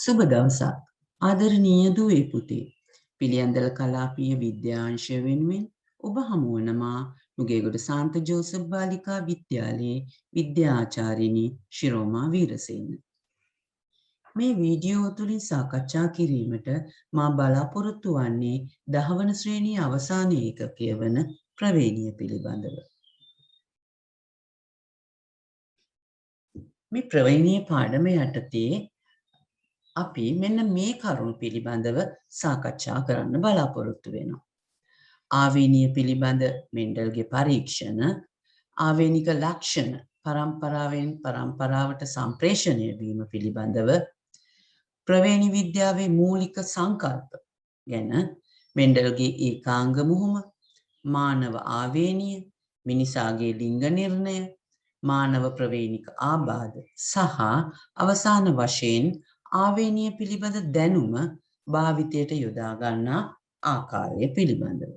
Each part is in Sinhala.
සුබ දවසක් ආදරණීය දුවේ පුතේ. පිළියන්දල කලාපීය විද්‍යාංශය වෙනුවෙන් ඔබ හමුවන මා නුගේගොඩ සාන්ත ජෝසප් බාලිකා විද්‍යාලයේ විද්‍යාචාර්යිනී ශිරෝමා වීරසේන. මේ වීඩියෝ තුලින් සාකච්ඡා කිරීමට මා බලාපොරොත්තු වන්නේ 10 වන ශ්‍රේණියේ අවසාන ඒකකය වන ප්‍රවේණිය පිළිබඳව. මේ ප්‍රවේණිය පාඩම යටතේ අපි මෙන්න මේ කරුණු පිළිබඳව සාකච්ඡා කරන්න බලාපොරොත්තු වෙනවා. ආවේනීය පිළිබඳ මෙන්ඩල්ගේ පරීක්ෂණ, ආවේනික ලක්ෂණ පරම්පරාවෙන් පරම්පරාවට සම්ප්‍රේෂණය වීම පිළිබඳව, ප්‍රවේණි විද්‍යාවේ මූලික සංකල්ප ගැන මෙන්ඩල්ගේ ඒකාංග මුහුම, මානව ආවේනීය, මිනිසාගේ ලිංග නිර්ණය, මානව ප්‍රවේණික ආබාධ සහ අවසාන වශයෙන් ආවේනීය පිළිබඳ දැනුම භාවිතයට යොදා ගන්නා ආකාරය පිළිබඳව.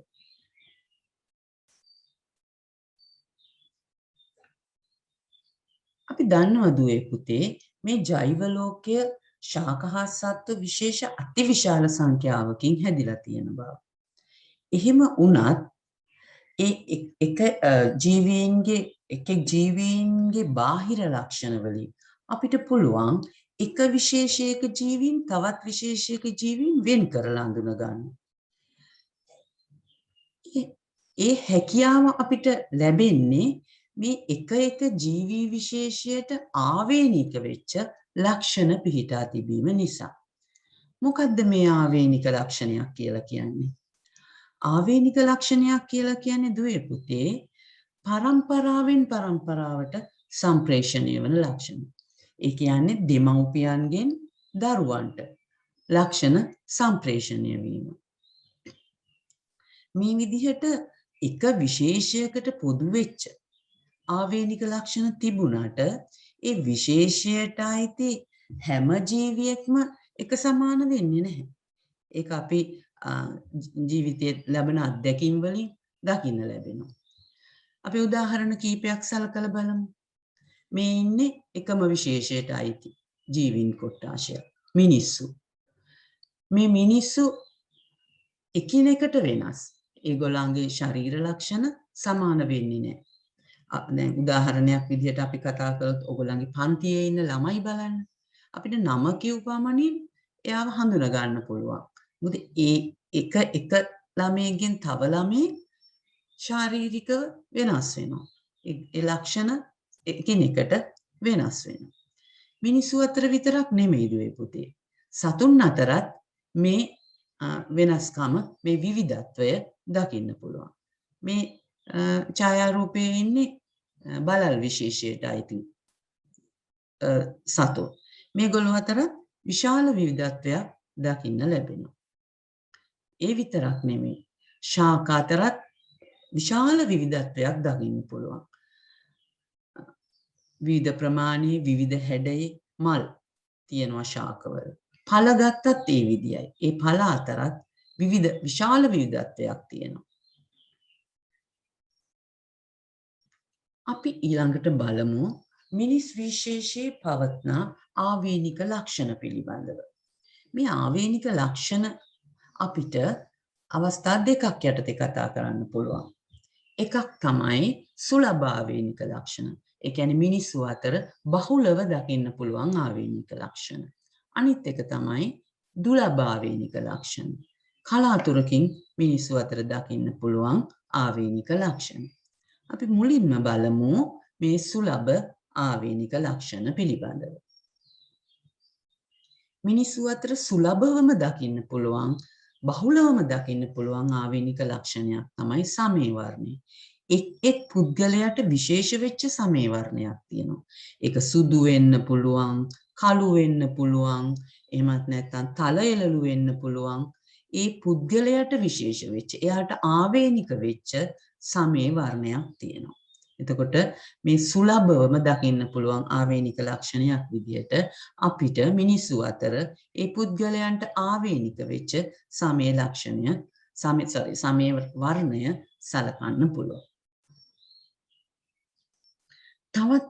අපි දන්නවා දුවේ පුතේ මේ ජෛව ලෝකය ශාක හා සත්ව විශේෂ අතිවිශාල සංඛ්‍යාවකින් හැදිලා තියෙන බව. එහෙම වුණත් එක ජීවීන්ගේ බාහිර ලක්ෂණ වලින් අපිට පුළුවන් එක විශේෂයක ජීවීන් තවත් විශේෂයක ජීවීන් වෙන් කරලා අඳුන ගන්න. ඒ හැකියාව අපිට ලැබෙන්නේ මේ එක ජීවී විශේෂයට ආවේනික වෙච්ච ලක්ෂණ පිහිටා තිබීම නිසා. මොකද්ද මේ ආවේනික ලක්ෂණයක් කියලා කියන්නේ? ආවේනික ලක්ෂණයක් කියලා කියන්නේ දුවේ පුතේ පරම්පරාවෙන් පරම්පරාවට සම්ප්‍රේෂණය වන ලක්ෂණ. ඒ කියන්නේ දෙමව්පියන්ගෙන් දරුවන්ට ලක්ෂණ සම්ප්‍රේෂණය වීම. මේ විදිහට එක විශේෂයකට පොදු වෙච්ච ආවේනික ලක්ෂණ තිබුණාට ඒ විශේෂයට අයිති හැම ජීවියෙක්ම එක සමාන වෙන්නේ නැහැ. ඒක අපි ජීවිතයේ ලැබෙන අත්දැකීම් වලින් දකින්න ලැබෙනවා. අපි උදාහරණ කීපයක් සලකලා බලමු. මේ ඉන්නේ එකම විශේෂයට අයිති ජීවීන් කොට්ටාශය මිනිස්සු. මේ මිනිස්සු එකිනෙකට වෙනස්. ඒගොල්ලන්ගේ ශරීර ලක්ෂණ සමාන වෙන්නේ නැහැ. දැන් උදාහරණයක් විදිහට අපි කතා කරොත් ඔයගොල්ලන්ගේ පන්තියේ ඉන්න ළමයි බලන්න. අපිට නම කියවපමණින් එයාව හඳුනා ගන්න පුළුවන්. මොකද ඒ එක ළමයෙක්ගෙන් තව ළමයෙක් ශාරීරිකව වෙනස් වෙනවා. ඒ ලක්ෂණ එකිනෙකට වෙනස් වෙනවා. මිනිස්සු අතර විතරක් නෙමෙයි දුවේ පුතේ. සතුන් අතරත් මේ වෙනස්කම මේ විවිධත්වය දකින්න පුළුවන්. මේ ඡායාරූපයේ ඉන්නේ බලල් විශේෂයට අයිති සතුන්. මේගොල්ලෝ අතර විශාල විවිධත්වයක් දකින්න ලැබෙනවා. ඒ විතරක් නෙමෙයි. ශාක අතරත් විශාල විවිධත්වයක් දකින්න පුළුවන්. විවිධ ප්‍රමාණයේ විවිධ හැඩයේ මල් තියෙනවා ශාකවල. ඵල ගත්තත් ඒ විදියයි. ඒ ඵල අතරත් විශාල විවිධත්වයක් තියෙනවා. අපි ඊළඟට බලමු මිනිස් විශේෂයේ පවත්නා ආවේනික ලක්ෂණ පිළිබඳව. මේ ආවේනික ලක්ෂණ අපිට අවස්ථා දෙකක් යටතේ කතා කරන්න පුළුවන්. එකක් තමයි සුලභ ආවේනික ලක්ෂණ. ඒ කියන්නේ මිනිස්සු අතර බහුලව දකින්න පුළුවන් ආවේනික ලක්ෂණ. අනිත් එක තමයි දුලභ ආවේනික ලක්ෂණ. කලාතුරකින් මිනිස්සු අතර දකින්න පුළුවන් ආවේනික ලක්ෂණ. අපි මුලින්ම බලමු මේ සුලභ ආවේනික ලක්ෂණ පිළිබඳව. මිනිස්සු අතර සුලභවම දකින්න පුළුවන් බහුලවම දකින්න පුළුවන් ආවේනික ලක්ෂණයක් තමයි සමේ වර්ණය. එක් පුද්ගලයාට විශේෂ වෙච්ච සමේ වර්ණයක් තියෙනවා. ඒක සුදු වෙන්න පුළුවන්, කළු වෙන්න පුළුවන්, එහෙමත් නැත්නම් තල එළළු වෙන්න පුළුවන්. ඒ පුද්ගලයාට විශේෂ වෙච්ච, එයාට ආවේනික වෙච්ච සමේ වර්ණයක් තියෙනවා. එතකොට මේ සුලභවම දකින්න පුළුවන් ආවේනික ලක්ෂණයක් විදිහට අපිට මිනිස්සු අතර ඒ පුද්ගලයන්ට ආවේනික වෙච්ච සමේ ලක්ෂණය සමේ වර්ණය සලකන්න පුළුවන්. තවත්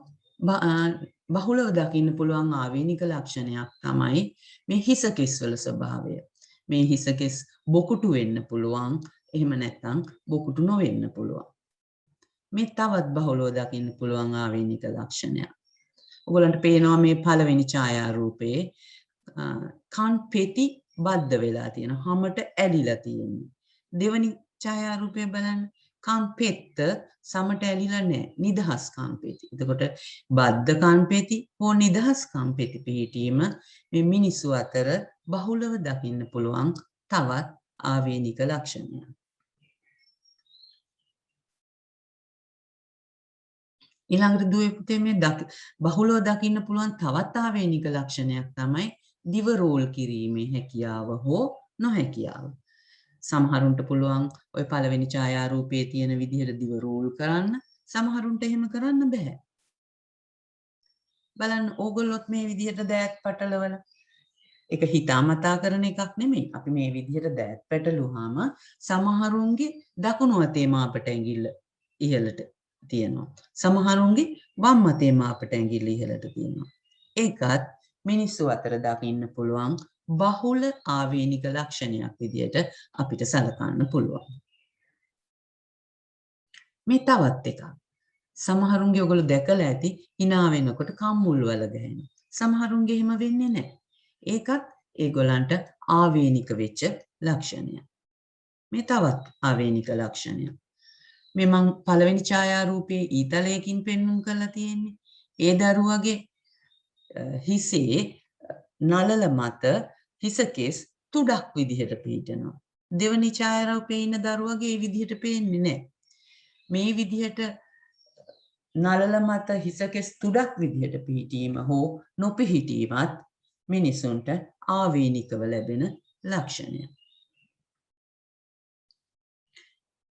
බහුලව දකින්න පුළුවන් ආවේනික ලක්ෂණයක් තමයි මේ හිස කෙස් වල ස්වභාවය. මේ හිස කෙස් බොකුටු වෙන්න පුළුවන්. එහෙම නැත්නම් බොකුටු නොවෙන්න පුළුවන්. මේ තවත් බහුලව දකින්න පුළුවන් ආවේනික ලක්ෂණයක්. ඔයගලන්ට පේනවා මේ පළවෙනි ඡායාරූපයේ කන් පෙති බද්ධ වෙලා තියෙනවා. හැමට ඇලිලා තියෙනවා. දෙවෙනි ඡායාරූපය බලන්න. කන් පෙත්ත සමට ඇලිලා නැහැ. නිදහස් කන් පෙති. එතකොට බද්ධ කන් පෙති හෝ නිදහස් කන් පෙති පිහිටීම මේ මිනිසු අතර බහුලව දකින්න පුළුවන් තවත් ආවේනික ලක්ෂණයක්. ඊළඟට දුවේ පුතේ මේ බහුලව දකින්න පුළුවන් තවත් ආවේනික ලක්ෂණයක් තමයි දිව රෝල් කිරීමේ හැකියාව හෝ නොහැකියාව. සමහරුන්ට පුළුවන් ওই පළවෙනි ඡායාරූපයේ තියෙන විදිහට දිව රෝල් කරන්න, සමහරුන්ට එහෙම කරන්න බෑ. බලන්න ඕගොල්ලොත් මේ විදිහට දෑත් පටලවල ඒක හිතාමතා කරන එකක් නෙමෙයි. අපි මේ විදිහට දෑත් පැටලුවාම සමහරුන්ගේ දකුණු අතේ මාපට ඇඟිල්ල ඉහළට තියෙනවා. සමහරුන්ගේ වම් අතේ මාපට ඇඟිල්ල ඉහළට තියෙනවා. ඒකත් මිනිස්සු අතර දකින්න පුළුවන් බහුල ආවේනික ලක්ෂණයක් විදිහට අපිට සලකන්න පුළුවන්. මේ තවත් එකක්. සමහරුන්ගේ ඔයගොල්ලෝ දැකලා ඇති hina වෙනකොට කම්මුල් වල ගහනවා. සමහරුන්ගේ එහෙම වෙන්නේ නැහැ. ඒකත් ඒගොල්ලන්ට ආවේනික වෙච්ච ලක්ෂණයක්. මේ තවත් ආවේනික ලක්ෂණයක්. මේ මං පළවෙනි ඡායාරූපයේ ඊතලයකින් පෙන්වුම් කරලා තියෙන්නේ. ඒ දරුවගේ හිසේ නලල මත හිසකෙස් තුඩක් විදිහට පිහිටනවා. දෙවෙනි ඡායාරූපයේ ඉන්න දරුවගේ මේ විදිහට පේන්නේ නැහැ. මේ විදිහට නලල මත හිසකෙස් තුඩක් විදිහට පිහිටීම හෝ නොපිහිටීමත් මිනිසුන්ට ආවේනිකව ලැබෙන ලක්ෂණයක්.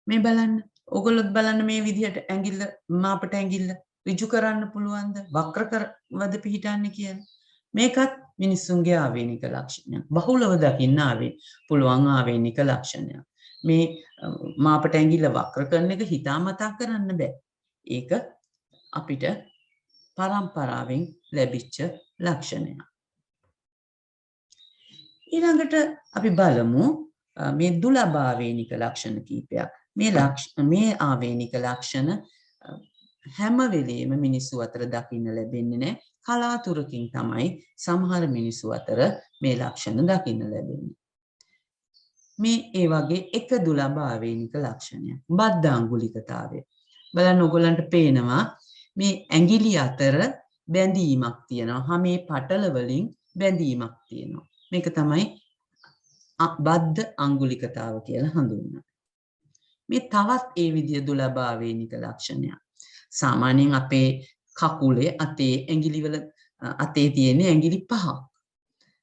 මේ බලන්න ඔයගොල්ලොත් බලන්න මේ විදිහට ඇඟිල්ල මාපට ඇඟිල්ල ඍජු කරන්න පුළුවන්ද? වක්‍ර කරවද පිහිටන්නේ කියලා. මේකත් මිනිසුන්ගේ ආවේනික ලක්ෂණයක්. බහුලව දකින්න පුළුවන් ආවේනික ලක්ෂණයක්. මේ මාපට ඇඟිල්ල වක්‍ර කරන එක හිතාමතා කරන්න බෑ. ඒක අපිට පරම්පරාවෙන් ලැබිච්ච ලක්ෂණයක්. ඊළඟට අපි බලමු මේ දුලබ ආවේනික ලක්ෂණ කීපයක්. මේ ආවේනික ලක්ෂණ හැම වෙලෙම මිනිස්සු අතර දකින්න ලැබෙන්නේ නැහැ. කලාතුරකින් තමයි සමහර මිනිස්සු අතර මේ ලක්ෂණ දකින්න ලැබෙන්නේ. මේ ඒ වගේ එක දුලබ ආවේනික ලක්ෂණයක්. බද්ධාංගුලිකතාවය. බලන්න ඔයගලන්ට පේනවා මේ ඇඟිලි අතර බැඳීමක් තියෙනවා. හැමේ පටල වලින් බැඳීමක් තියෙනවා. මේක තමයි බද්ධ අංගුලිකතාව කියලා හඳුන්වන්නේ. මේ තවත් ඒ විදිය දුලබ ආවේනික ලක්ෂණයක්. සාමාන්‍යයෙන් අපේ කකුලේ අතේ ඇඟිලිවල අතේ තියෙන ඇඟිලි 5ක්.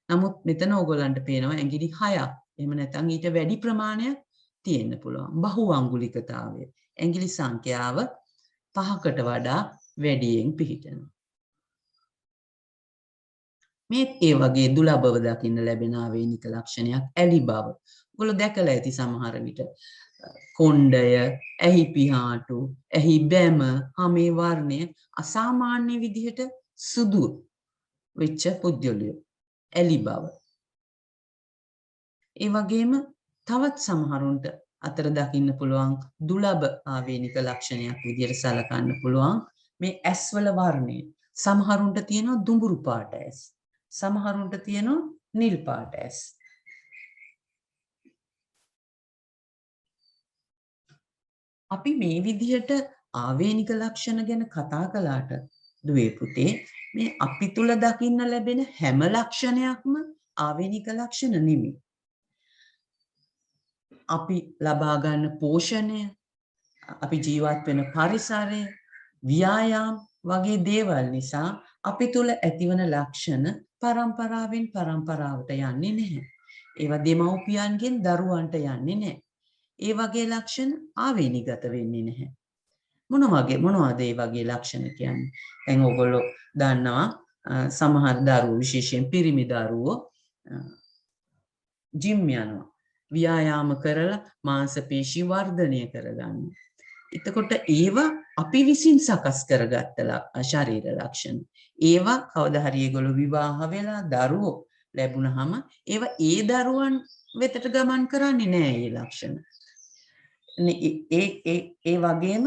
නමුත් මෙතන ඕගොල්ලන්ට පේනවා ඇඟිලි 6ක්. එහෙම නැත්නම් ඊට වැඩි ප්‍රමාණයක් තියෙන්න පුළුවන්. බහු අංගුලිකතාවය. ඇඟිලි සංඛ්‍යාව 5කට වඩා වැඩියෙන් පිහිටනවා. මේ ඒ වගේ දුලබව දකින්න ලැබෙන ආවේනික ලක්ෂණයක් ඇලි බව. ඔයගොල්ලෝ දැකලා ඇති සමහර විට කොණ්ඩය, ඇහි පිහාටු, ඇහි බැම, හමේ වර්ණය අසාමාන්‍ය විදිහට සුදු වෙච්ච පුද්ගලයෝ ඇලි බව. ඒ වගේම තවත් සමහරුන්ට අතර දකින්න පුළුවන් දුලබ ආවේනික ලක්ෂණයක් විදිහට සලකන්න පුළුවන් මේ ඇස්වල වර්ණය. සමහරුන්ට තියෙනවා දුඹුරු පාට ඇස්. සමහරුන්ට තියෙනවා නිල් පාට ඇස්. අපි මේ විදිහට ආවේනික ලක්ෂණ ගැන කතා කළාට දුවේ පුතේ මේ අපි තුල දකින්න ලැබෙන හැම ලක්ෂණයක්ම ආවේනික ලක්ෂණ නෙමෙයි. අපි ලබා ගන්න පෝෂණය, අපි ජීවත් වෙන පරිසරය, ව්‍යායාම වගේ දේවල් නිසා අපි තුල ඇතිවන ලක්ෂණ පරම්පරාවෙන් පරම්පරාවට යන්නේ නැහැ. ඒවා දෙමව්පියන්ගෙන් දරුවන්ට යන්නේ නැහැ. ඒ වගේ ලක්ෂණ ආවේනිගත වෙන්නේ නැහැ. මොනවද ඒ වගේ ලක්ෂණ කියන්නේ? දැන් ඔයගොල්ලෝ දන්නවා සමහර දරුවෝ විශේෂයෙන් පිරිමි දරුවෝ ජිම් යනවා. ව්‍යායාම කරලා මාංශ පේශි වර්ධනය කරගන්නවා. එතකොට ඒවා අපි විසින් සකස් කරගත්ත ශරීර ලක්ෂණ. ඒවා කවදා හරි ඒගොල්ලෝ විවාහ වෙලා දරුවෝ ලැබුණාම ඒවා ඒ දරුවන් වෙතට ගමන් කරන්නේ නැහැ මේ ලක්ෂණ. ඒ වගේම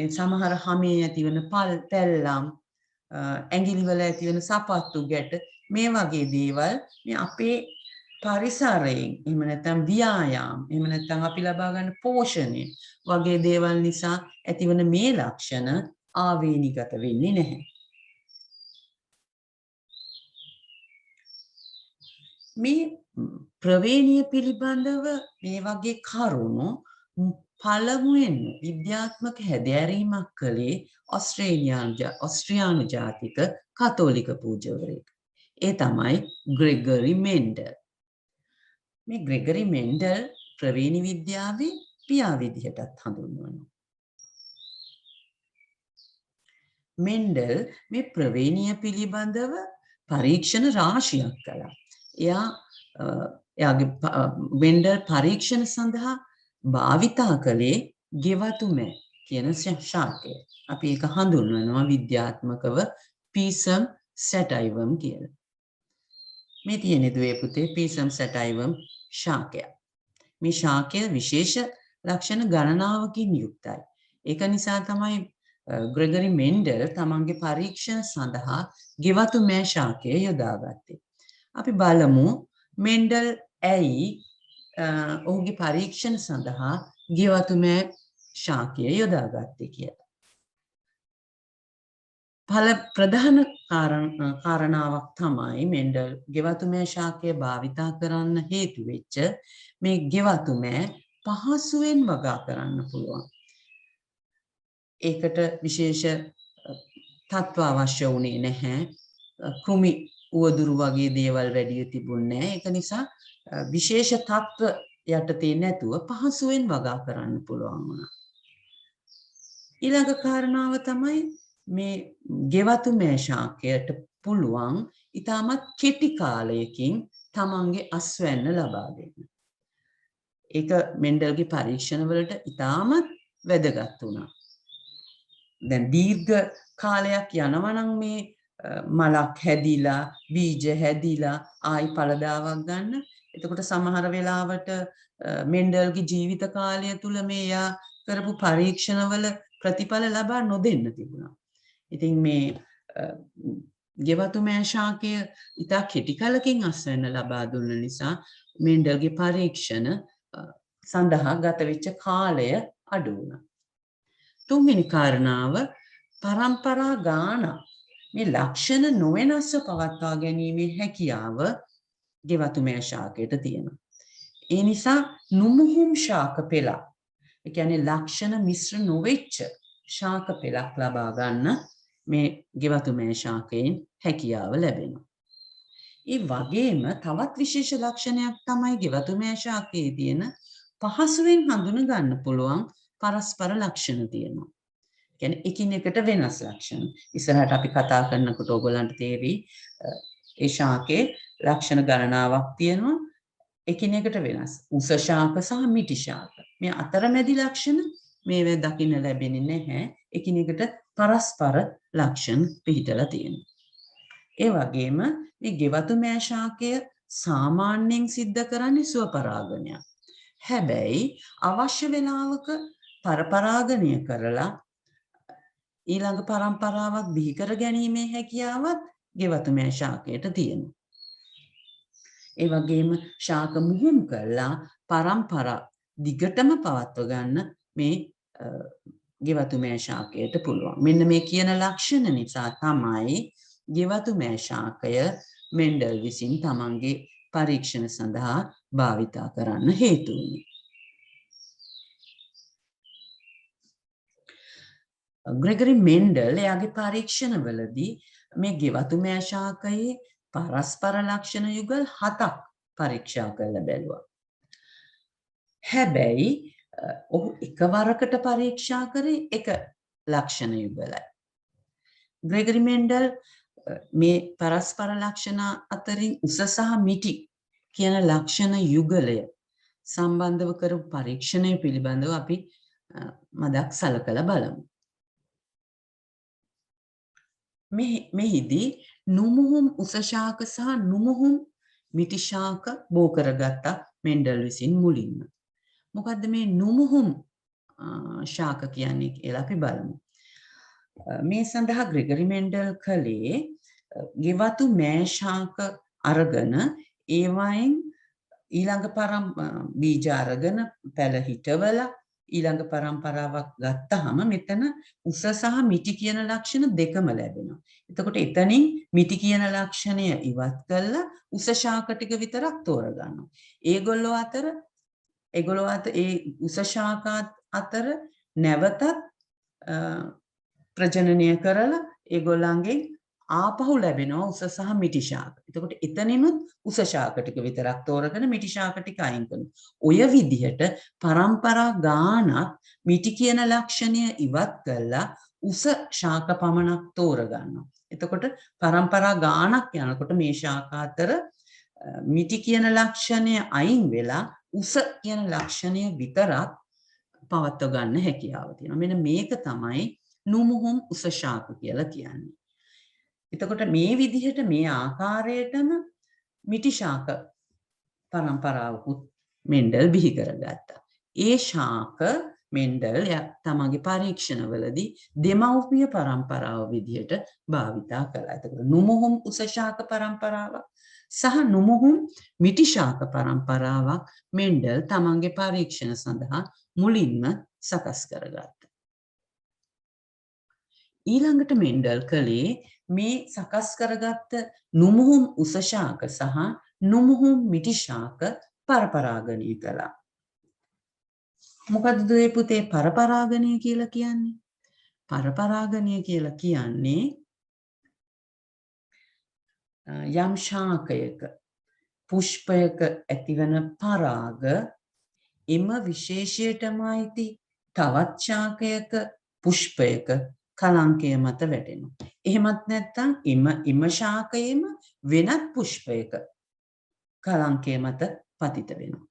සමහර හමේ ඇතිවන පැල්ලම් ඇඟිලිවල ඇතිවන සපත්තු ගැට මේ වගේ දේවල් මේ අපේ පරිසරයෙන් එහෙම නැත්නම් ව්‍යායාම එහෙම නැත්නම් අපි ලබා ගන්න පෝෂණය වගේ දේවල් නිසා ඇතිවන මේ ලක්ෂණ ආවේනිගත වෙන්නේ නැහැ. මේ ප්‍රවේණිය පිළිබඳව මේ වගේ කරුණු පළමුවෙන් විද්‍යාත්මක හැදෑරීමක් කළේ ඔස්ට්‍රියානු ජාතික කතෝලික පූජවරයෙක්. ඒ තමයි ග්‍රෙගරි මෙන්ඩල්. මේ ග්‍රෙගරි මෙන්ඩල් ප්‍රවේණි විද්‍යාවේ පියා විදිහටත් හඳුන්වනවා. මෙන්ඩල් මේ ප්‍රවේණිය පිළිබඳව පරීක්ෂණ රාශියක් කළා. එයාගේ මෙන්ඩල් පරීක්ෂණ සඳහා භාවිතා කළේ ගෙවතුමැ කියන ශාකය. අපි ඒක හඳුන්වනවා විද්‍යාත්මකව පීසම් සැටයිවම් කියලා. මේ තියෙන දුවේ පුතේ පීසම් සැටයිවම් ශාකය. මේ ශාකය විශේෂ ලක්ෂණ ගණනාවකින් යුක්තයි. ඒක නිසා තමයි ග්‍රෙගරි මෙන්ඩල් තමන්ගේ පරීක්ෂණ සඳහා ගෙවතුමැ ශාකය යොදාගත්තේ. අපි බලමු මෙන්ඩල් ඇයි ඔහුගේ පරීක්ෂණ සඳහා ගෙවතුමැ ශාකය යොදාගත්තේ කියලා. ප්‍රධාන කාරණාවක් තමයි මෙන්ඩල් ගෙවතුමැ ශාකය භාවිතා කරන්න හේතු වෙච්ච මේ ගෙවතුමැ පහසුවෙන් වගා කරන්න පුළුවන්. ඒකට විශේෂ තත්ත්ව අවශ්‍ය වුණේ නැහැ. කෘමි උවදුරු වගේ දේවල් වැඩි තිබුණේ නැහැ. ඒක නිසා විශේෂ තත්ත්ව යටතේ නැතුව පහසුවෙන් වගා කරන්න පුළුවන් වුණා. ඊළඟ කාරණාව තමයි මේ ගෙවතුමැ ශාකයට පුළුවන් ඉතාමත් කෙටි කාලයකින් තමන්ගේ අස්වැන්න ලබා දෙන්න. ඒක මෙන්ඩල්ගේ පරීක්ෂණවලට ඉතාමත් වැදගත් වුණා. දැන් දීර්ඝ කාලයක් යනවා නම් මේ මලක් හැදිලා බීජ හැදිලා ආයි පළදාවක් ගන්න. එතකොට සමහර වෙලාවට මෙන්ඩල්ගේ ජීවිත කාලය තුල මේ යා කරපු පරීක්ෂණවල ප්‍රතිඵල ලබා නොදෙන්න තිබුණා. ඉතින් මේ ගෙවතුමැ ශාකය ඉතා කෙටි කලකින් අස්වැන්න ලබා දුන්න නිසා මෙන්ඩල්ගේ පරීක්ෂණ සඳහා ගත වෙච්ච කාලය අඩු වුණා. තුන්වෙනි කාරණාව පරම්පරා ගානක් මේ ලක්ෂණ නොවෙනස්ව පවත්වා ගැනීමේ හැකියාව ගෙවතුමැ ශාකයට තියෙනවා. ඒ නිසා නුමුහුම් ශාක පෙළක්, ඒ කියන්නේ ලක්ෂණ මිශ්‍ර නොවෙච්ච ශාක පෙළක් ලබා ගන්න මේ ගෙවතුමැ ශාකයෙන් හැකියාව ලැබෙනවා. ඒ වගේම තවත් විශේෂ ලක්ෂණයක් තමයි ගෙවතුමැ ශාකයේ තියෙන පහසුවෙන් හඳුන ගන්න පුළුවන් පරස්පර ලක්ෂණ තියෙනවා. කියන්නේ එකිනෙකට වෙනස් ලක්ෂණ. ඉස්සරහට අපි කතා කරනකොට ඕගොල්ලන්ට තේරෙයි ඒ ශාකේ ලක්ෂණ ගණනාවක් තියෙනවා එකිනෙකට වෙනස්. උස ශාක සහ මිටි ශාක. මේ අතරමැදි ලක්ෂණ මේවා දකින්න ලැබෙන්නේ නැහැ. එකිනෙකට පරස්පර ලක්ෂණ පිහිටලා තියෙනවා. ඒ වගේම මේ ගෙවතුමැ ශාකය සාමාන්‍යයෙන් සිද්ධ කරන්නේ ස්වපරාගණයක්. හැබැයි අවශ්‍ය වෙලාවක පරපරාගණය කරලා ඊළඟ පරම්පරාවක් බිහි කර ගැනීමේ හැකියාවත් ගෙවතුමැ ශාකයට තියෙනවා. ඒ වගේම ශාක මුහුම් කරලා පරම්පරා දිගටම පවත්ව ගන්න මේ ගෙවතුමැ ශාකයට පුළුවන්. මෙන්න මේ කියන ලක්ෂණ නිසා තමයි ගෙවතුමැ ශාකය මෙන්ඩල් විසින් තමන්ගේ පරීක්ෂණ සඳහා භාවිතා කරන්න හේතු වුණේ. ග්‍රෙගරි මෙන්ඩල් එයාගේ පරීක්ෂණවලදී මේ ගෙවතුමැ ශාකයේ පරස්පර ලක්ෂණ යුගල් 7ක් පරීක්ෂා කරලා බැලුවා. හැබැයි ඔහු එකවරකට පරීක්ෂා කරේ එක ලක්ෂණ යුගලයි. ග්‍රෙගරි මෙන්ඩල් මේ පරස්පර ලක්ෂණ අතරින් උස සහ මිටි කියන ලක්ෂණ යුගලය සම්බන්ධව කරපු පරීක්ෂණය පිළිබඳව අපි මදක් සලකලා බලමු. මෙහිදී නුමුහුම් උස ශාක සහ නුමුහුම් මිටි ශාක බෝ කරගත්තා මෙන්ඩල් විසින් මුලින්ම. මොකද්ද මේ නුමුහුම් ශාක කියන්නේ කියලා අපි බලමු. මේ සඳහා ග්‍රෙගරි මෙන්ඩල් කළේ ගෙවතු මෑ ශාක අරගෙන ඒවයින් ඊළඟ බීජ අරගෙන පැල හිටවලා ඊළඟ පරම්පරාවක් ගත්තාම මෙතන උස සහ මිටි කියන ලක්ෂණ දෙකම ලැබෙනවා. එතකොට එතනින් මිටි කියන ලක්ෂණය ඉවත් කරලා උස ශාක ටික විතරක් තෝරගන්නවා. ඒගොල්ලෝ අතර ඒ උස ශාක අතර නැවතත් ප්‍රජනනය කරලා ඒගොල්ලන්ගෙන් ආපහු ලැබෙනවා උස සහ මිටි ශාක. එතකොට එතනිනුත් උස ශාක ටික විතරක් තෝරගෙන මිටි ශාක ටික අයින් කරනවා. ඔය විදිහට පරම්පරා ගානක් මිටි කියන ලක්ෂණය ඉවත් කරලා උස ශාක පමණක් තෝරගන්නවා. එතකොට පරම්පරා ගානක් යනකොට මේ ශාක අතර මිටි කියන ලක්ෂණය අයින් වෙලා උස කියන ලක්ෂණය විතරක් පවත්ව ගන්න හැකියාව තියෙනවා. මෙන්න මේක තමයි නුමුහුම් උස ශාක කියලා කියන්නේ. එතකොට මේ විදිහට මේ ආකාරයටම මිටි ශාක පරම්පරාවකුත් මෙන්ඩල් බිහි කරගත්තා. ඒ ශාක මෙන්ඩල් තමගේ පරීක්ෂණවලදී දෙමව්පිය පරම්පරාව විදිහට භාවිතා කළා. එතකොට නුමුහුම් උස ශාක පරම්පරාවක් සහ නුමුහුම් මිටි ශාක පරම්පරාවක් මෙන්ඩල් තමන්ගේ පරීක්ෂණ සඳහා මුලින්ම සකස් කරගත්තා. ඊළඟට මෙන්ඩල් කළේ මේ සකස් කරගත්ත නුමුහුම් උස ශාක සහ නුමුහුම් මිටි ශාක පරපරාගණය කළා. මොකද්ද ඒ පුතේ පරපරාගණය කියලා කියන්නේ? පරපරාගණය කියලා කියන්නේ යම් ශාකයක පුෂ්පයක ඇතිවන පරාග එම විශේෂයටම අයිති තවත් ශාකයක පුෂ්පයක කලංකය මත වැටෙනවා. එහෙමත් නැත්නම් එම ශාකයේම වෙනත් පුෂ්පයක කලංකය මත පතිත වෙනවා.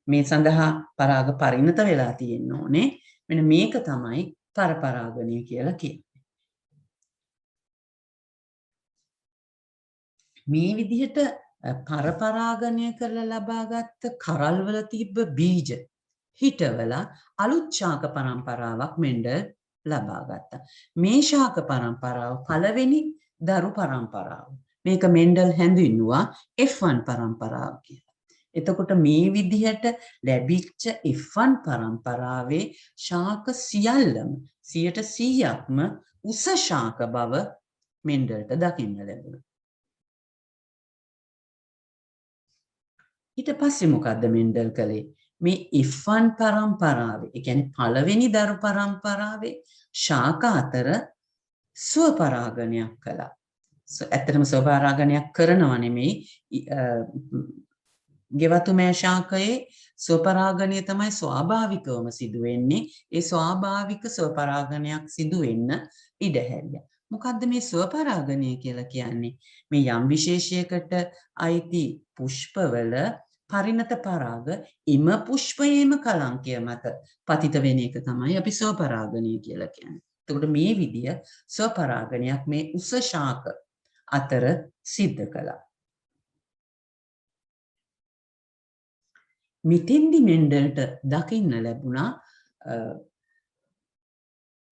මේ සඳහා පරාග පරිණත වෙලා තියෙන්න ඕනේ. මෙන්න මේක තමයි පරපරාගණය කියලා කියන්නේ. මේ විදිහට පරපරාගණය කරලා ලබාගත් කරල්වල තිබ්බ බීජ හිටවලා අලුත් ශාක පරම්පරාවක් මෙන්ඩල් ලබා ගත්තා. මේ ශාක පරම්පරාව පළවෙනි දරු පරම්පරාව. මේක මෙන්ඩල් හැඳින්වුවා F1 පරම්පරාව කියලා. එතකොට මේ විදිහට ලැබිච්ච F1 පරම්පරාවේ ශාක සියල්ලම 100%ක්ම උස ශාක බව මෙන්ඩල්ට දකින්න ලැබුණා. ඊට පස්සේ මොකද්ද මෙන්ඩල් කළේ? මේ F1 පරම්පරාවේ, ඒ කියන්නේ පළවෙනි දරු පරම්පරාවේ ශාක අතර ස්වපරාගණයක් කළා. ඇත්තටම ස්වපරාගණයක් කරනව නෙමෙයි. ගෙවතු මෑ ශාකයේ ස්වපරාගණය තමයි ස්වාභාවිකවම සිදු වෙන්නේ. ඒ ස්වාභාවික ස්වපරාගණයක් සිදු වෙන්න ඉඩ හැරියා. මොකද්ද මේ ස්වපරාගණය කියලා කියන්නේ? මේ යම් විශේෂයකට අයිති පුෂ්පවල පරිණත පරාග එම පුෂ්පයේම කලංකය මත පතිත වෙන එක තමයි අපි ස්වපරාගණය කියලා කියන්නේ. එතකොට මේ විදිය ස්වපරාගණයක් මේ උස ශාක අතර සිද්ධ කළා. මෙතෙන්දි මෙන්ඩල්ට දකින්න ලැබුණා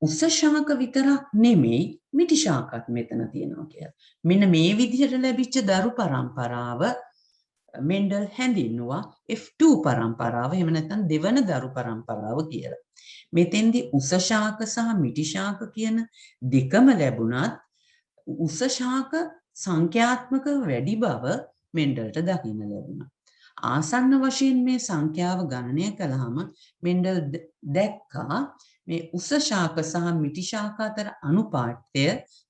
උස ශාක විතරක් නෙමෙයි මිටි ශාකත් මෙතන තියෙනවා කියලා. මෙන්න මේ විදිහට ලැබිච්ච දරු පරම්පරාව මෙන්ඩල් හැඳින්වුවා F2 පරම්පරාව. එහෙම නැත්නම් දෙවන දරු පරම්පරාව කියලා. මෙතෙන්දි උස ශාක සහ මිටි ශාක කියන දෙකම ලැබුණත් උස ශාක සංඛ්‍යාත්මක වැඩි බව මෙන්ඩල්ට දකින්න ලැබුණා. ආසන්න වශයෙන් මේ සංඛ්‍යාව ගණනය කළාම මෙන්ඩල් දැක්කා මේ උස ශාක සහ මිටි ශාක අතර අනුපාතය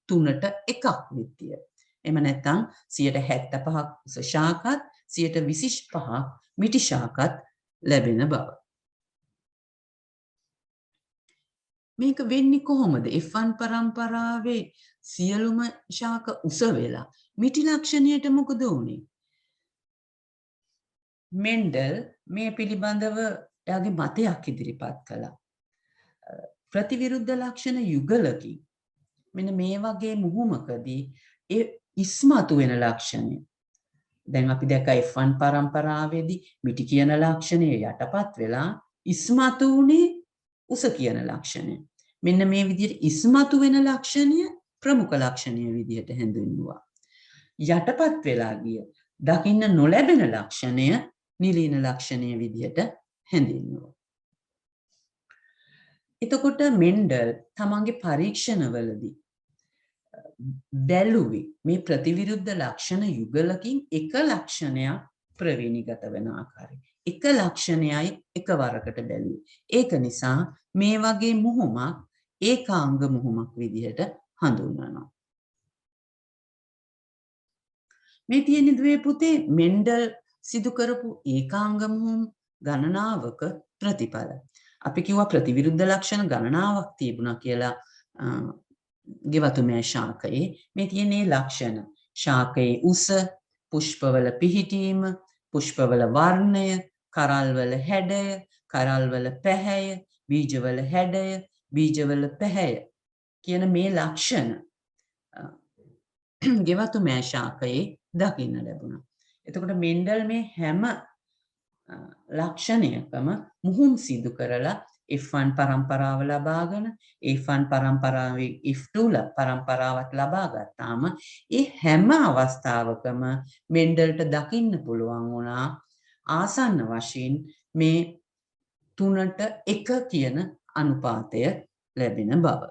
3ට 1ක් විදිය. එහෙම නැත්නම් 75ක් උස ශාකත් 25ක් මිටි ශාකත් ලැබෙන බව. මේක වෙන්නේ කොහොමද? F1 පරම්පරාවේ සියලුම ශාක උස වෙලා මිටි ලක්ෂණයට මොකද වුනේ? මෙන්ඩල් මේ පිළිබඳව එයාගේ මතයක් ඉදිරිපත් කළා. ප්‍රතිවිරුද්ධ ලක්ෂණ යුගලකින් මෙන්න මේ වගේ මුහුමකදී ඒ ඉස්මතු වෙන ලක්ෂණය. දැන් අපි දැක්ක F1 පරම්පරාවේදී මිටි කියන ලක්ෂණය යටපත් වෙලා ඉස්මතු වුණේ උස කියන ලක්ෂණය. මෙන්න මේ විදිහට ඉස්මතු වෙන ලක්ෂණය ප්‍රමුඛ ලක්ෂණය විදිහට හැඳින්වුවා. යටපත් වෙලා ගිය දකින්න නොලැබෙන ලක්ෂණය නිලීන ලක්ෂණය විදිහට හැඳින්වුවා. එතකොට මෙන්ඩල් තමන්ගේ පරීක්ෂණවලදී බැලුවේ මේ ප්‍රතිවිරුද්ධ ලක්ෂණ යුගලකින් එක ලක්ෂණයක් ප්‍රවේණීගත වෙන ආකාරය. එක ලක්ෂණයයි එකවරකට බැලුවේ. ඒක නිසා මේ වගේ මුහුමක් ඒකාංග මුහුමක් විදිහට හඳුන්වනවා. මේ තියෙන දුවේ පුතේ මෙන්ඩල් සිදු කරපු ඒකාංග මුහුම් ගණනාවක ප්‍රතිඵල. අපි කිව්වා ප්‍රතිවිරුද්ධ ලක්ෂණ ගණනාවක් තිබුණා කියලා ගෙවතුමෑ ශාකයේ. මේ තියෙන ලක්ෂණ ශාකයේ උස, පුෂ්පවල පිහිටීම, පුෂ්පවල වර්ණය, කරල්වල හැඩය, කරල්වල පැහැය, බීජවල හැඩය, බීජවල පැහැය කියන මේ ලක්ෂණ ගෙවතුමෑ ශාකයේ දකින්න ලැබුණා. එතකොට මෙන්ඩල් මේ හැම ලක්ෂණයකම මුහුම් සිදු කරලා F1 පරම්පරාව ලබාගෙන F1 පරම්පරාවේ F2 පරම්පරාවත් ලබා ගත්තාම ඒ හැම අවස්ථාවකම මෙන්ඩල්ට දකින්න පුළුවන් වුණා ආසන්න වශයෙන් මේ 3ට 1 කියන අනුපාතය ලැබෙන බව.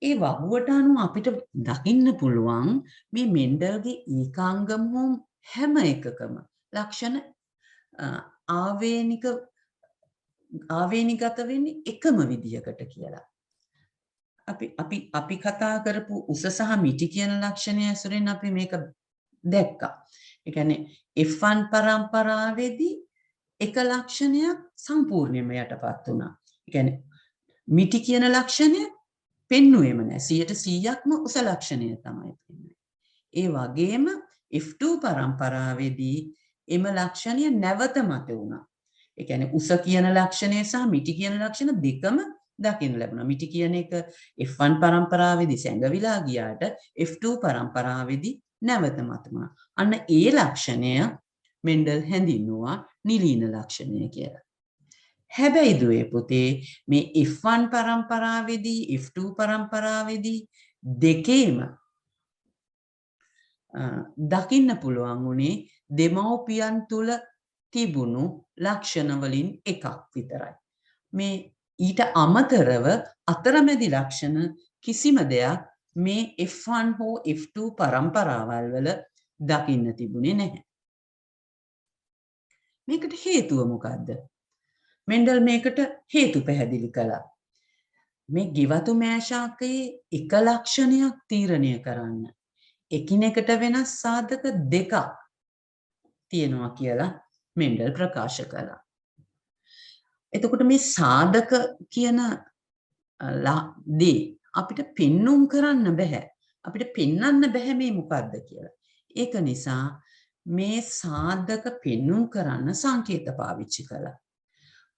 ඒ වගුවට අනුව අපිට දකින්න පුළුවන් මේ මෙන්ඩල්ගේ ඒකාංග මුහුම් හැම එකකම ලක්ෂණ ආවේනිගත වෙන්නේ එකම විදියකට කියලා. අපි කතා කරපු උස සහ මිටි කියන ලක්ෂණය ඇසුරෙන් අපි මේක දැක්කා. ඒ කියන්නේ F1 පරම්පරාවේදී එක ලක්ෂණයක් සම්පූර්ණයෙන්ම යටපත් වුණා. ඒ කියන්නේ මිටි කියන ලක්ෂණය පෙන්නුවේම නැහැ. 100%ක්ම උස ලක්ෂණය තමයි පෙන්වන්නේ. ඒ වගේම F2 පරම්පරාවේදී එම ලක්ෂණය නැවත මත වුණා. ඒ කියන්නේ උස කියන ලක්ෂණය සහ මිටි කියන ලක්ෂණ දෙකම දකින්න ලැබුණා. මිටි කියන එක F1 පරම්පරාවේදී සැඟවිලා ගියාට F2 පරම්පරාවේදී නැවත මත වුණා. අන්න ඒ ලක්ෂණය මෙන්ඩල් හැඳින්වුවා නිලීන ලක්ෂණය කියලා. හැබැයි දුවේ පුතේ මේ F1 පරම්පරාවේදී F2 පරම්පරාවේදී දෙකේම දකින්න පුළුවන් උනේ දෙමව්පියන් තුල තිබුණු ලක්ෂණ වලින් එකක් විතරයි. මේ ඊට අමතරව අතරමැදි ලක්ෂණ කිසිම දෙයක් මේ F1 හෝ F2 පරම්පරාවල් වල දකින්න තිබුණේ නැහැ. මේකට හේතුව මොකද්ද? මෙන්ඩල් මේකට හේතු පැහැදිලි කළා. මේ ගෙවතුමෑ ශාකයේ එක ලක්ෂණයක් තීරණය කරන්න එකිනෙකට වෙනස් සාධක දෙකක් තියෙනවා කියලා මෙන්ඩල් ප්‍රකාශ කළා. එතකොට මේ සාධක කියන දේ අපිට පෙන්눔 කරන්න බෑ. අපිට පෙන්වන්න බෑ මේ මොකද්ද කියලා. ඒක නිසා මේ සාධක පෙන්눔 කරන්න සංකේත පාවිච්චි කළා.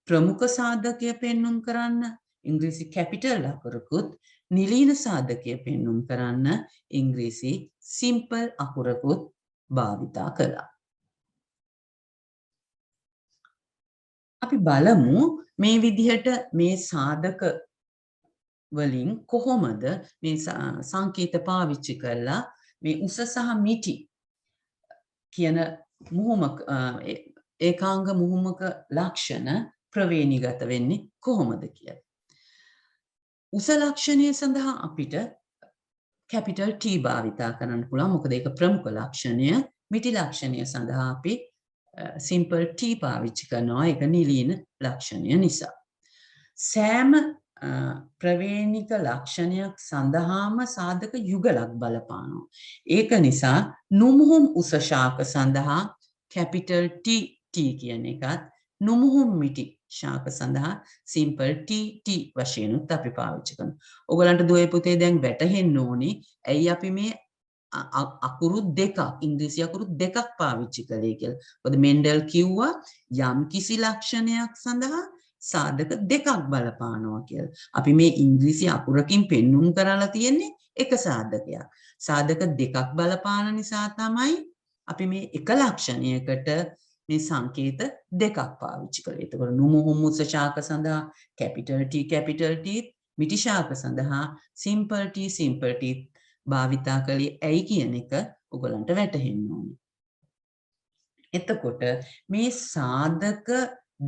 ප්‍රමුඛ සාධකය පෙන්눔 කරන්න ඉංග්‍රීසි කැපිටල් අකුරකුත්, නිලීන සාධකය පෙන්눔 කරන්න ඉංග්‍රීසි සිම්පල් අකුරකුත් භාවිතා කළා. අපි බලමු මේ විදිහට මේ සාධක වලින් කොහොමද මේ සංකේත පාවිච්චි කරලා මේ උස සහ මිටි කියන මුහුමක ඒකාංග මුහුමක ලක්ෂණ ප්‍රවේණීගත වෙන්නේ කොහොමද කියලා. උස ලක්ෂණය සඳහා අපිට කැපිටල් T භාවිතා කරන්න පුළුවන්. මොකද ඒක ප්‍රමුඛ ලක්ෂණය. මිටි ලක්ෂණය සඳහා අපි සිම්පල් T පාවිච්චි කරනවා. ඒක නිලීන ලක්ෂණය නිසා. සෑම ප්‍රවේණික ලක්ෂණයක් සඳහාම සාධක යුගලක් බලපානවා. ඒක නිසා නුමුහුම් උස ශාක සඳහා කැපිටල් T කියන එකත් නුමුහුම් මිටි ශාක සඳහා සිම්පල් T වශයෙන් අපි පාවිච්චි කරනවා. ඔයගලන්ට දුවේ පුතේ දැන් වැටහෙන්න ඕනේ ඇයි අපි මේ අකුරු දෙකක් ඉංග්‍රීසි අකුරු දෙකක් පාවිච්චි කළේ කියලා. මොකද මෙන්ඩල් කිව්වා යම් කිසි ලක්ෂණයක් සඳහා සාධක දෙකක් බලපානවා කියලා. අපි මේ ඉංග්‍රීසි අකුරකින් පෙන්눔 කරලා තියෙන්නේ එක සාධකයක්. සාධක දෙකක් බලපාන නිසා තමයි අපි මේ එක ලක්ෂණයකට මේ සංකේත දෙකක් පාවිච්චි කළේ. ඒතකොට නුමුහුම් උස ශාක සඳහා capital T මිටි ශාක සඳහා simple T භාවිතා කළේ ඇයි කියන එක ඔයගලන්ට වැටහෙන්න ඕනේ. එතකොට මේ සාධක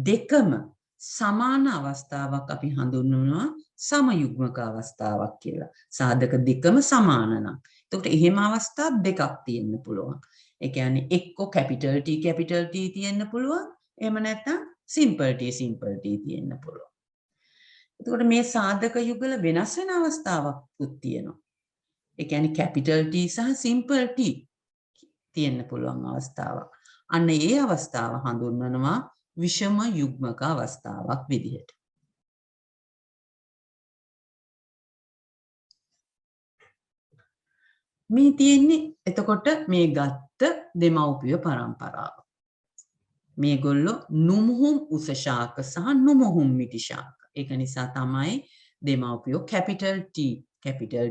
දෙකම සමාන අවස්ථාවක් අපි හඳුන්වනවා සමයුග්මක අවස්ථාවක් කියලා. සාධක දෙකම සමාන නම්. එතකොට එහෙම අවස්ථා දෙකක් තියෙන්න පුළුවන්. ඒ කියන්නේ එක්ක capital T තියෙන්න පුළුවන්. එහෙම නැත්නම් simple T තියෙන්න පුළුවන්. එතකොට මේ සාධක යුගල වෙනස් වෙන අවස්ථාවක්ත් තියෙනවා. ඒ කියන්නේ capital T සහ simple T තියෙන්න පුළුවන් අවස්ථාවක්. අන්න ඒ අවස්ථාව හඳුන්වනවා විෂම යුග්මක අවස්ථාවක් විදිහට. මේ තියෙන්නේ එතකොට මේ ගත්ත දෙමව්පිය පරම්පරාව. මේගොල්ලෝ නුමුහුම් උස ශාක සහ නුමුහුම් මිටි ශාක. ඒක නිසා තමයි දෙමව්පියෝ capital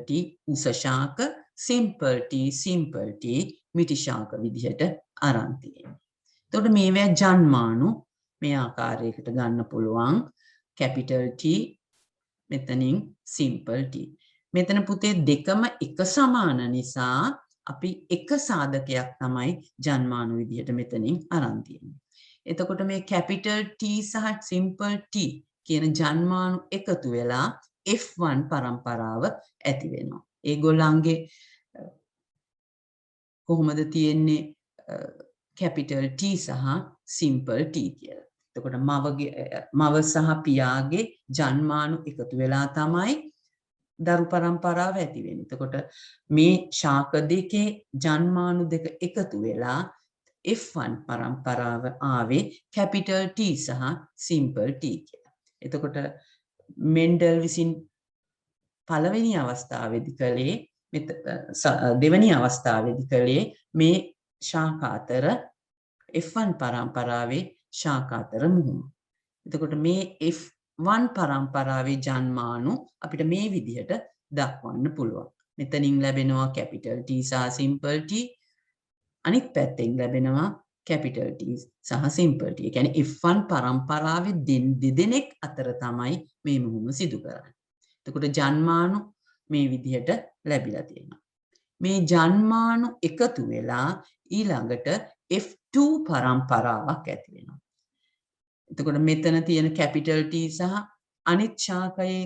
T උස ශාක simple T මිටි ශාක විදිහට අරන් තියෙන්නේ. එතකොට මේවා ජන්මානු මේ ආකාරයකට ගන්න පුළුවන් capital T මෙතනින් simple T. මෙතන පුතේ දෙකම එක සමාන නිසා අපි එක සාධකයක් තමයි ජන්මානු විදිහට මෙතනින් අරන් තියෙන්නේ. එතකොට මේ capital T සහ simple T කියන ජන්මානු එකතු වෙලා F1 පරම්පරාව ඇති වෙනවා. ඒගොල්ලන්ගේ කොහොමද තියෙන්නේ capital T සහ simple T කියලා. එතකොට මව සහ පියාගේ ජන්මානු එකතු වෙලා තමයි දරු පරම්පරාව ඇති වෙන්නේ. එතකොට මේ ශාක දෙකේ ජන්මානු දෙක එකතු වෙලා F1 පරම්පරාව ආවේ capital T සහ simple T කියලා. එතකොට මෙන්ඩල් විසින් පළවෙනි අවස්ථාවේදී කළේ දෙවෙනි අවස්ථාවේදී කළේ මේ ශාක අතර F1 පරම්පරාවේ ශාක අතර මුහුණ. එතකොට මේ F1 පරම්පරාවේ ජන්මානු අපිට මේ විදිහට දක්වන්න පුළුවන්. මෙතනින් ලැබෙනවා capital T සහ simple T. අනිත් පැත්තෙන් ලැබෙනවා capital T සහ simple T. ඒ කියන්නේ F1 පරම්පරාවේ දෙදෙනෙක් අතර තමයි මේ මුහුණ සිදු කරන්නේ. එතකොට ජන්මානු මේ විදිහට ලැබිලා තියෙනවා. මේ ජන්මානු එකතු වෙලා ඊළඟට F2 පරම්පරාවක් ඇති වෙනවා. එතකොට මෙතන තියෙන capital T සහ අනිත් ශාකයේ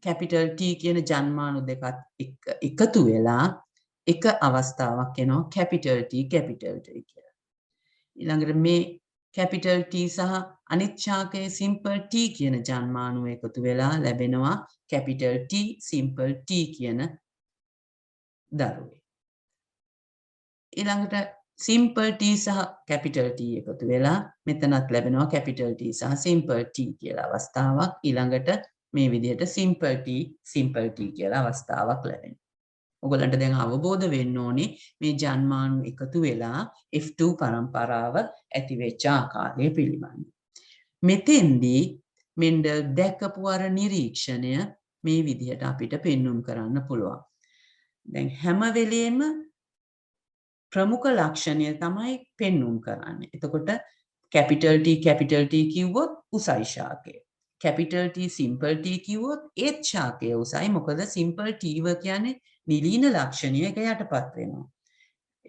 capital T කියන ජන්මානු දෙකත් එකතු වෙලා එක අවස්ථාවක් එනවා capital T කියලා. ඊළඟට මේ capital T සහ අනිත් ශාකයේ simple T කියන ජන්මානු එකතු වෙලා ලැබෙනවා capital T simple T කියන දරුවේ. ඊළඟට simple T සහ capital T එකතු වෙලා මෙතනත් ලැබෙනවා capital T සහ simple T කියලා අවස්ථාවක්. ඊළඟට මේ විදිහට simple T කියලා අවස්ථාවක් ලැබෙනවා. ඔයගලන්ට දැන් අවබෝධ වෙන්න ඕනේ මේ ජන්මානු එකතු වෙලා F2 පරම්පරාව ඇති වෙච්ච ආකාරය පිළිබඳව. මෙතෙන්දී මෙන්ඩල් දැකපු අර නිරීක්ෂණය මේ විදිහට අපිට පෙන්눔 කරන්න පුළුවන්. දැන් හැම වෙලෙම ප්‍රමුඛ ලක්ෂණය තමයි පෙන්눔 කරන්නේ. එතකොට capital T කිව්වොත් උසයි ශාකය. capital T simple T කිව්වොත් ඒත් ශාකය උසයි. මොකද simple T කියන්නේ නිලීන ලක්ෂණය එක යටපත් වෙනවා.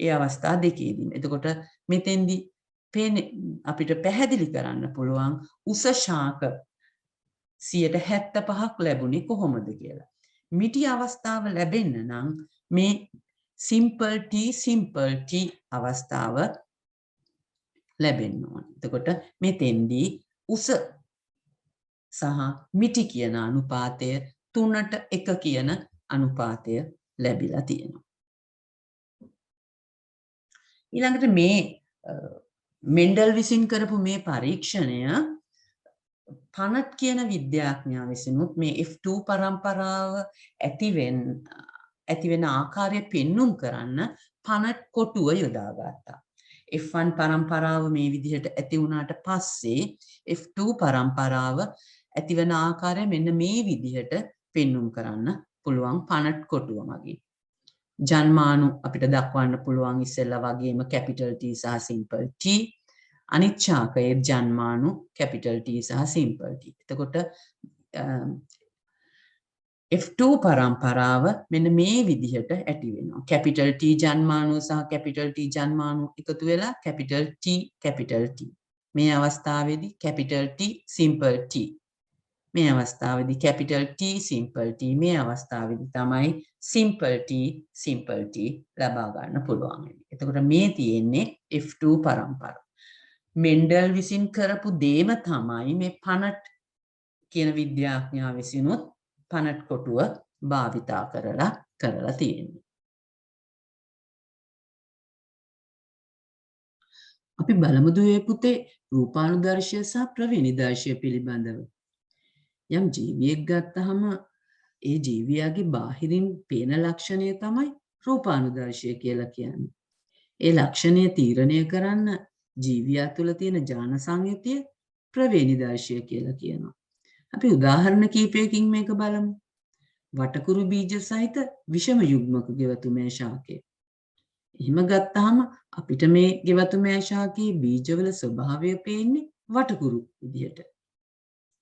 ඒ අවස්ථා දෙකේදී. එතකොට මෙතෙන්දී අපිට පැහැදිලි කරන්න පුළුවන් උස ශාක 75ක් ලැබුණේ කොහොමද කියලා. මිටි අවස්ථාව ලැබෙන්න නම් මේ simple T අවස්ථාව ලැබෙන්න ඕන. එතකොට මෙතෙන්දී උස සහ මිටි කියන අනුපාතය 3:1 කියන අනුපාතය ලැබිලා තියෙනවා. ඊළඟට මේ මෙන්ඩල් විසින් කරපු මේ පරීක්ෂණය පනට් කියන විද්‍යාඥයා විසිනුත් මේ F2 පරම්පරාව ඇති වෙන ආකාරය පෙන්눔 කරන්න පනට් කොටුව යොදාගත්තා. F1 පරම්පරාව මේ විදිහට ඇති වුණාට පස්සේ F2 පරම්පරාව ඇති වෙන ආකාරය මෙන්න මේ විදිහට පෙන්눔 කරන්න පුළුවන් පනට් කොටුව මගින්. ජන්මානු අපිට දක්වන්න පුළුවන් ඉස්සෙල්ලා වගේම capital T සහ simple T. අනිත් ශාකයේ ජන්මානු capital T සහ simple T. එතකොට F2 පරම්පරාව මෙන්න මේ විදිහට ඇති වෙනවා. capital T ජන්මානු සහ capital T ජන්මානු එකතු වෙලා capital T. මේ අවස්ථාවේදී capital T simple T. මේ අවස්ථාවේදී capital T simple T. මේ අවස්ථාවේදී තමයි simple T ලබා ගන්න පුළුවන්. එතකොට මේ තියෙන්නේ F2 පරම්පරාව. මෙන්ඩල් විසින් කරපු දේම තමයි මේ පනට් කියන විද්‍යාඥයා විසිනුත් පනට් කොටුව භාවිතා කරලා තියෙන්නේ. අපි බලමු දුවේ පුතේ රූපානුදර්ශය සහ ප්‍රවේණිදර්ශය පිළිබඳව. යම් ජීවියෙක් ගත්තහම ඒ ජීවියාගේ බාහිරින් පේන ලක්ෂණය තමයි රූපානුදර්ශය කියලා කියන්නේ. ඒ ලක්ෂණය තීරණය කරන්න ජීවියා තුළ තියෙන ඥාන සංයුතිය ප්‍රවේණිදර්ශය කියලා කියනවා. අපි උදාහරණ කීපයකින් මේක බලමු. වටකුරු බීජ සහිත විෂම යුග්මක ගෙවතුමේ ශාකය. එහෙම ගත්තාම අපිට මේ ගෙවතුමේ ශාකයේ බීජවල ස්වභාවය පේන්නේ වටකුරු විදිහට.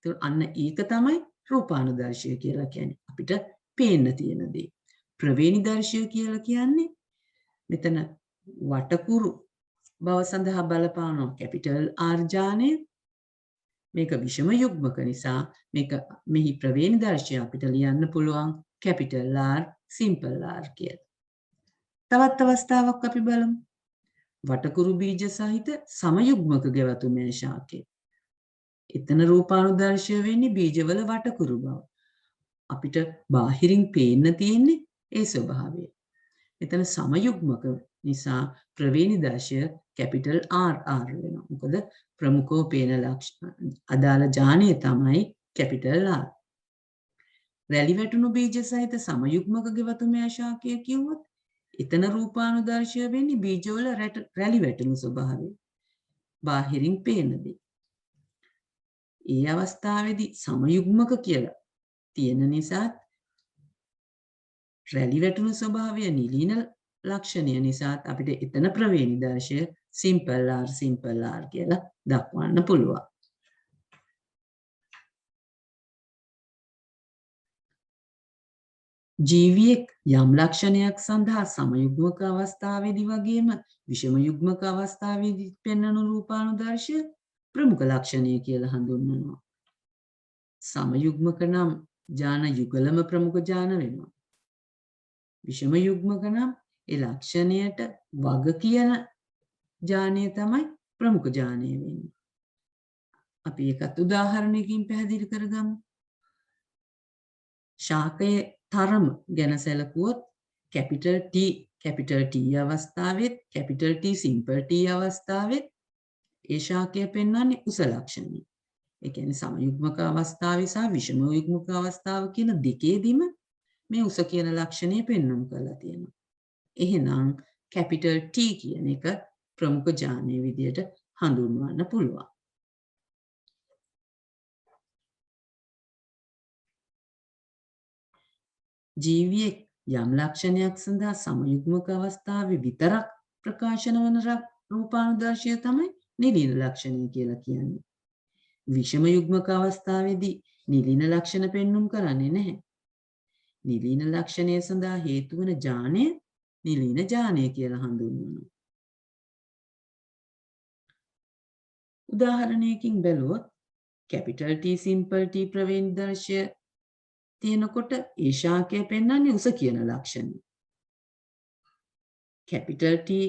ඒක අන්න ඒක තමයි රූපානුදර්ශය කියලා කියන්නේ. අපිට පේන්න තියෙන දේ. ප්‍රවේණිදර්ශය කියලා කියන්නේ මෙතන වටකුරු බව සඳහා බලපාන කැපිටල් R ජානය. මේක විෂම යුග්මක නිසා මේක මෙහි ප්‍රවේණිදර්ශය අපිට ලියන්න පුළුවන් කැපිටල් R සිම්පල් R කියලා. තවත් අවස්ථාවක් අපි බලමු. වටකුරු බීජ සහිත සමයුග්මක ගෙවතුමේ ශාකය. එතන රූපානුදර්ශය වෙන්නේ බීජවල වටකුරු බව. අපිට බාහිරින් පේන්න තියෙන්නේ ඒ ස්වභාවය. එතන සමයුග්මක නිසා ප්‍රවේණිදර්ශය කැපිටල් R වෙනවා. මොකද ප්‍රමුඛව පේන ලක්ෂණ අදාළ ඥානය තමයි කැපිටල් R. රැලි වැටුණු බීජ සහිත සමයුග්මක ගෙවතුමේ ශාකය කිව්වොත් එතන රූපානුදර්ශය වෙන්නේ බීජවල රැලි වැටුණු ස්වභාවය. බාහිරින් පේන දේ. ඒ අවස්ථාවේදී සමයුග්මක කියලා තියෙන නිසා රැලි වැටුණු ස්වභාවය නිලීන ලක්ෂණය නිසා අපිට එතන ප්‍රවේණිදර්ශය සිම්පල් R කියලා දක්වන්න පුළුවන්. ජීවියෙක් යම් ලක්ෂණයක් සඳහා සමයුග්මක අවස්ථාවේදී වගේම විෂම යුග්මක අවස්ථාවේදී පෙන්වන රූපානුදර්ශය ප්‍රමුඛ ලක්ෂණය කියලා හඳුන්වනවා. සමයුග්මක නම් ඥාන යුගලම ප්‍රමුඛ ඥාන වෙනවා. විෂම යුග්මක නම් ඒ ලක්ෂණයට වග කියන ඥානය තමයි ප්‍රමුඛ ඥානය වෙන්නේ. අපි ඒකත් උදාහරණයකින් පැහැදිලි කරගමු. ශාකයේ තරම ගැන සැලකුවොත් කැපිටල් T අවස්ථාවෙත් කැපිටල් T සිම්පල් T අවස්ථාවෙත් ඒ ශාකය පෙන්වන්නේ උස ලක්ෂණය. ඒ කියන්නේ සමයුග්මක අවස්ථාවේ සහ විෂම යුග්මක අවස්ථාව කියන දෙකේදීම මේ උස කියන ලක්ෂණය පෙන්වන්න කරලා තියෙනවා. එහෙනම් කැපිටල් T කියන එක ප්‍රමුඛ ඥානයේ විදියට හඳුන්වන්න පුළුවන්. ජීවියෙක් යම් ලක්ෂණයක් සඳහා සමයුග්මක අවස්ථාවේ විතරක් ප්‍රකාශන වන රූපානුදර්ශය තමයි නිලීන ලක්ෂණය කියලා කියන්නේ. විෂම යුග්මක අවස්ථාවේදී නිලීන ලක්ෂණ පෙන්눔 කරන්නේ නැහැ. නිලීන ලක්ෂණය සඳහා හේතු වන ඥානය නිලීන ඥානය කියලා හඳුන්වනවා. උදාහරණයකින් බැලුවොත් කැපිටල් T සිම්පල් T ප්‍රවේණිදර්ශය තියෙනකොට ඒ ශාකය පෙන්වන්නේ උස කියන ලක්ෂණය. කැපිටල් T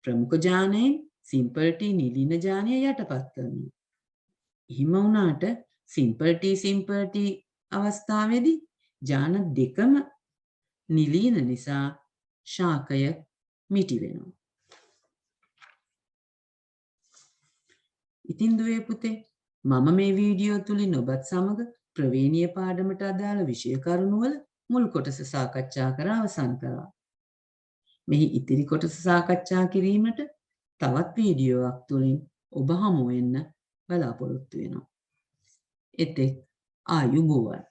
ප්‍රමුඛ ඥානයෙන් සිම්පල් T නිලීන ඥානය යටපත් කරනවා. එහෙම වුණාට සිම්පල් T අවස්ථාවේදී ඥාන දෙකම නිලීන නිසා ශාකය මිටි වෙනවා. ඉතින් දුවේ පුතේ මම මේ වීඩියෝ තුලින් ඔබත් සමග ප්‍රවේණීය පාඩමට අදාළ විෂය කරුණු වල මුල් කොටස සාකච්ඡා කර අවසන් කළා. මෙහි ඉතිරි කොටස සාකච්ඡා කිරීමට තවත් වීඩියෝවක් තුලින් ඔබ හමු වෙන්න බලාපොරොත්තු වෙනවා. එතෙක් ආයුබෝවන්.